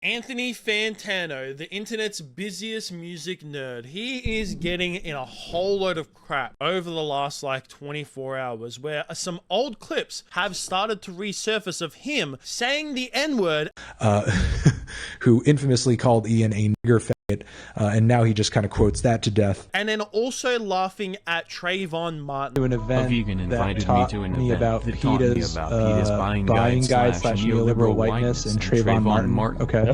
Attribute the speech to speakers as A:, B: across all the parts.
A: Anthony Fantano, the internet's busiest music nerd, he is getting in a whole load of crap over the last like 24 hours, where some old clips have started to resurface of him saying the N-word.
B: Who infamously called Ian a nigger faggot, and now he just kind of quotes that to death.
A: And then also laughing at Trayvon Martin.
B: To an event
C: a vegan invited
B: that taught
C: me to an
B: me
C: event
B: about
C: that taught me
B: PETA's,
C: about PETA's
B: buying guide slash neoliberal whiteness and Trayvon Martin. Okay.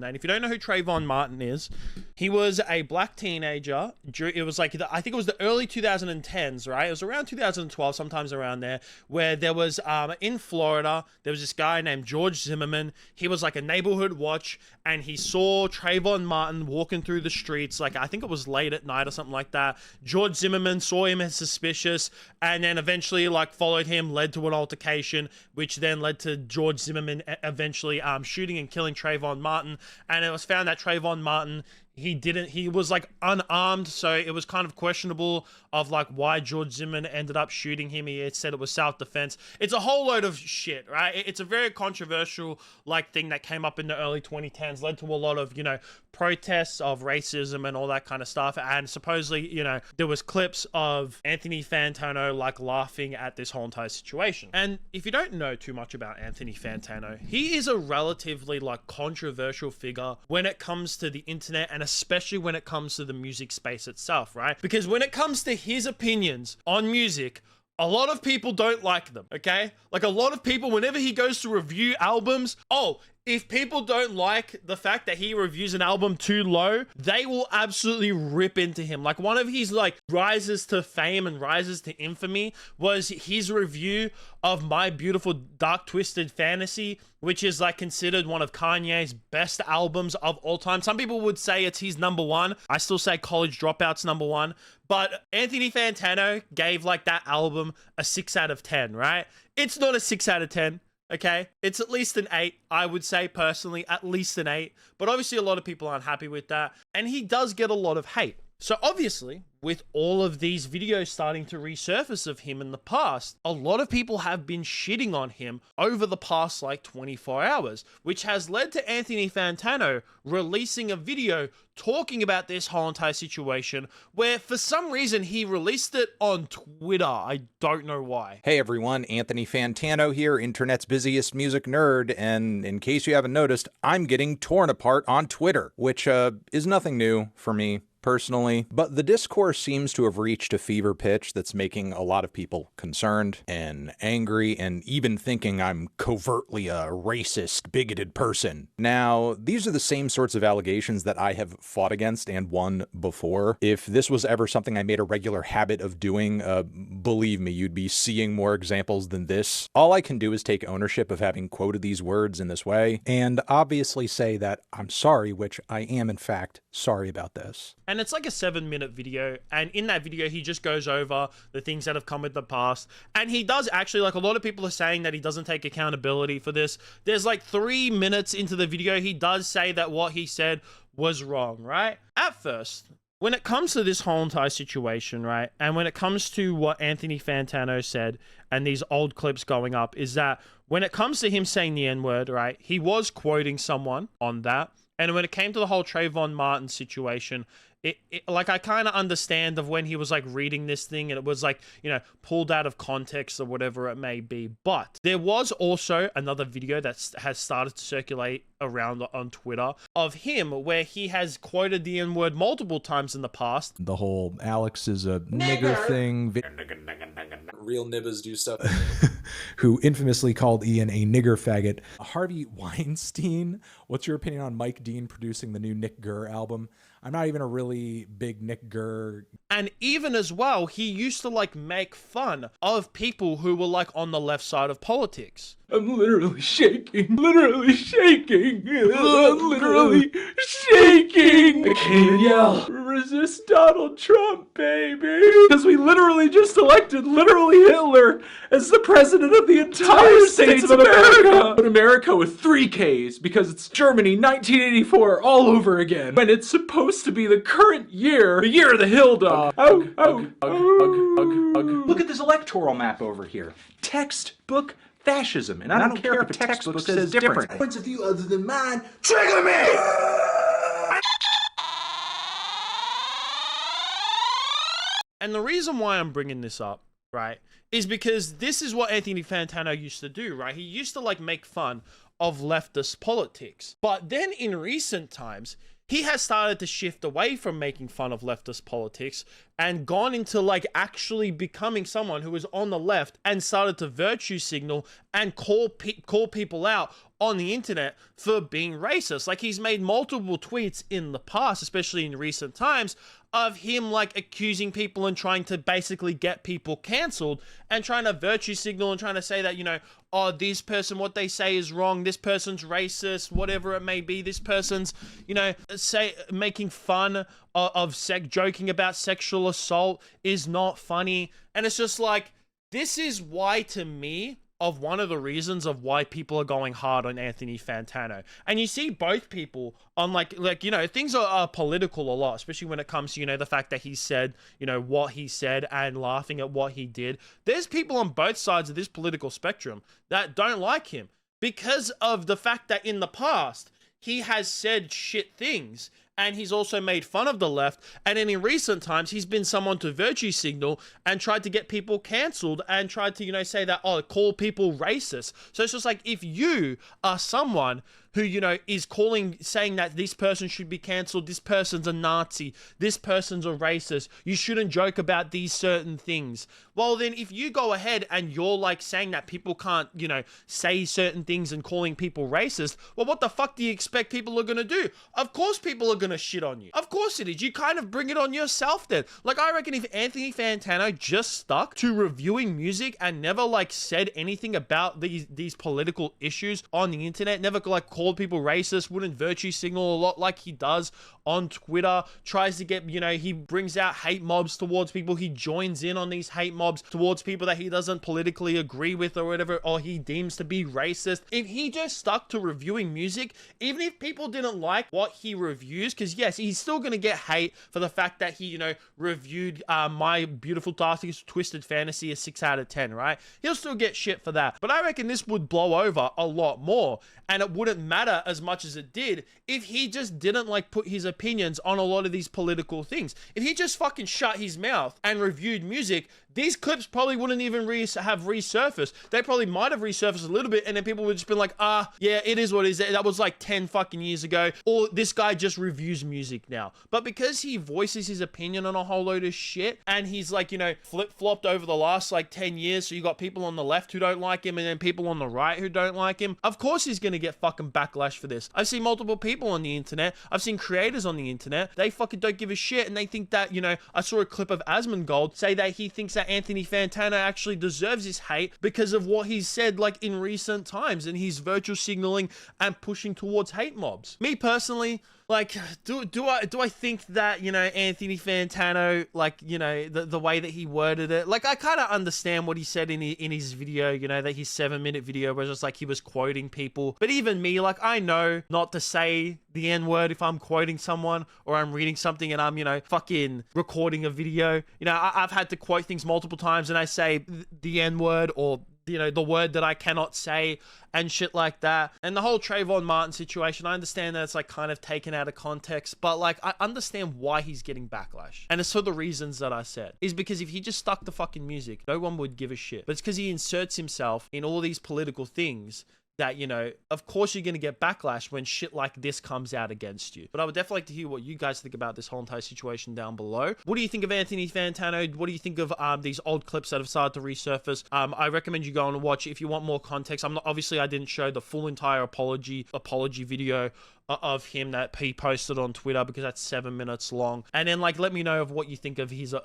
A: And if you don't know who Trayvon Martin is, he was a black teenager. It was like, I think it was the early 2010s, right? It was around 2012, sometimes around there, where there was, in Florida, there was this guy named George Zimmerman. He was like a neighborhood watch, and he saw Trayvon Martin walking through the streets, like I think it was late at night or something like that. George Zimmerman saw him as suspicious, and then eventually like followed him, led to an altercation, which then led to George Zimmerman eventually shooting and killing Trayvon Martin. And it was found that Trayvon Martin, he was like unarmed, so it was kind of questionable of like why George Zimmerman ended up shooting him. He had said it was self-defense. It's a whole load of shit, right? It's a very controversial like thing that came up in the early 2010s, led to a lot of, protests of racism and all that kind of stuff. And supposedly, there was clips of Anthony Fantano like laughing at this whole entire situation. And if you don't know too much about Anthony Fantano, he is a relatively like controversial figure when it comes to the internet, and especially when it comes to the music space itself, right? Because when it comes to his opinions on music, a lot of people don't like them, okay? Like a lot of people, whenever he goes to review albums, if people don't like the fact that he reviews an album too low, they will absolutely rip into him. Like one of his like rises to fame and rises to infamy was his review of My Beautiful Dark Twisted Fantasy, which is like considered one of Kanye's best albums of all time. Some people would say it's his number one. I still say College Dropout's number one. But Anthony Fantano gave like that album a 6 out of 10, right? It's not a 6 out of 10. Okay, it's at least an 8, I would say personally, at least an 8. But obviously a lot of people aren't happy with that. And he does get a lot of hate. So obviously, with all of these videos starting to resurface of him in the past, a lot of people have been shitting on him over the past like 24 hours, which has led to Anthony Fantano releasing a video talking about this whole entire situation, where for some reason he released it on Twitter. I don't know why.
D: Hey everyone, Anthony Fantano here, internet's busiest music nerd, and in case you haven't noticed, I'm getting torn apart on Twitter, which is nothing new for me personally, but the discourse seems to have reached a fever pitch that's making a lot of people concerned and angry and even thinking I'm covertly a racist, bigoted person. Now, these are the same sorts of allegations that I have fought against and won before. If this was ever something I made a regular habit of doing, believe me, you'd be seeing more examples than this. All I can do is take ownership of having quoted these words in this way, and obviously say that I'm sorry, which I am in fact sorry about this.
A: And it's like a 7-minute video, and in that video he just goes over the things that have come in the past, and he does actually, like a lot of people are saying that he doesn't take accountability for this. There's like 3 minutes into the video he does say that what he said was wrong, right? At first, when it comes to this whole entire situation, right, and when it comes to what Anthony Fantano said and these old clips going up, is that when it comes to him saying the N-word, right, he was quoting someone on that. And when it came to the whole Trayvon Martin situation, like I kind of understand of when he was like reading this thing and it was like, pulled out of context or whatever it may be. But there was also another video that has started to circulate around on Twitter of him where he has quoted the N-word multiple times in the past.
B: The whole Alex is a nigger thing.
E: Real nibbas do stuff.
B: Who infamously called Ian a nigger faggot. Harvey Weinstein. What's your opinion on Mike Dean producing the new Nick Gurr album? I'm not even a really big Nick Gurr.
A: And even as well, he used to like make fun of people who were like on the left side of politics.
E: I'm literally shaking. Literally shaking. I'm literally shaking. I can't yell. Resist Donald Trump, baby. Because we literally just elected literally Hitler as the president of the entire States of America. But America with 3 Ks because it's Germany 1984 all over again. When it's supposed to be the current year, the year of the hill dog. Look at this electoral map over here. Textbook fascism, and I don't care if a textbook says different.
C: Points of view other than mine trigger me!
A: And the reason why I'm bringing this up, right, is because this is what Anthony Fantano used to do, right? He used to like make fun of leftist politics. But then in recent times, he has started to shift away from making fun of leftist politics and gone into like actually becoming someone who is on the left and started to virtue signal and call people out on the internet for being racist. Like he's made multiple tweets in the past, especially in recent times, of him like accusing people and trying to basically get people cancelled and trying to virtue signal and trying to say that, you know, oh, this person, what they say is wrong, this person's racist, whatever it may be, this person's, you know, making fun of joking about sexual assault is not funny. And it's just like, this is why, to me, of one of the reasons of why people are going hard on Anthony Fantano. And you see both people on like, you know, things are political a lot, especially when it comes to, you know, the fact that he said, you know, what he said and laughing at what he did. There's people on both sides of this political spectrum that don't like him because of the fact that in the past, he has said shit things. And he's also made fun of the left. And then in recent times, he's been someone to virtue signal and tried to get people cancelled and tried to, you know, say that, oh, call people racist. So it's just like, if you are someone who, you know, is saying that this person should be cancelled, this person's a Nazi, this person's a racist, you shouldn't joke about these certain things. Well, then if you go ahead and you're like saying that people can't, you know, say certain things and calling people racist, well, what the fuck do you expect people are going to do? Of course people are going to shit on you. Of course it is. You kind of bring it on yourself then. Like, I reckon if Anthony Fantano just stuck to reviewing music and never like said anything about these political issues on the internet, never like called people racist, wouldn't virtue signal a lot like he does on Twitter, tries to get, you know, he brings out hate mobs towards people, he joins in on these hate mobs towards people that he doesn't politically agree with or whatever, or he deems to be racist. If he just stuck to reviewing music, even if people didn't like what he reviews, because yes, he's still going to get hate for the fact that he, you know, reviewed My Beautiful Dark Twisted Fantasy a 6 out of 10, right? He'll still get shit for that. But I reckon this would blow over a lot more, and it wouldn't matter as much as it did if he just didn't like put his opinions on a lot of these political things. If he just fucking shut his mouth and reviewed music, these clips probably wouldn't even have resurfaced. They probably might have resurfaced a little bit, and then people would just be like, yeah, it is what it is. That was like 10 fucking years ago. Or this guy just reviews music now. But because he voices his opinion on a whole load of shit, and he's like, you know, flip-flopped over the last like 10 years, so you got people on the left who don't like him, and then people on the right who don't like him, of course he's gonna get fucking backlash for this. I've seen multiple people on the internet, I've seen creators on the internet, they fucking don't give a shit, and they think that, you know, I saw a clip of Asmongold say that he thinks that Anthony Fantano actually deserves his hate because of what he's said like in recent times, and he's virtual signaling and pushing towards hate mobs. Me personally, like, do I think that, you know, Anthony Fantano, like, you know, the way that he worded it, like, I kind of understand what he said in his video, you know, that his 7-minute video was just like he was quoting people. But even me, like, I know not to say the N-word if I'm quoting someone or I'm reading something and I'm, you know, fucking recording a video. You know, I've had to quote things multiple times and I say the N-word or, you know, the word that I cannot say and shit like that. And the whole Trayvon Martin situation, I understand that it's like kind of taken out of context, but like I understand why he's getting backlash. And it's for the reasons that I said. Is because if he just stuck to fucking music, no one would give a shit. But it's because he inserts himself in all these political things that, you know, of course you're going to get backlash when shit like this comes out against you. But I would definitely like to hear what you guys think about this whole entire situation down below. What do you think of Anthony Fantano? What do you think of these old clips that have started to resurface? I recommend you go and watch if you want more context. Obviously I didn't show the full entire apology video of him that he posted on Twitter because that's 7 minutes long. And then like let me know of what you think of his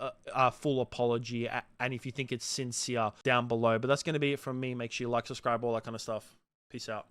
A: full apology and if you think it's sincere down below. But that's going to be it from me. Make sure you like, subscribe, all that kind of stuff. Peace out.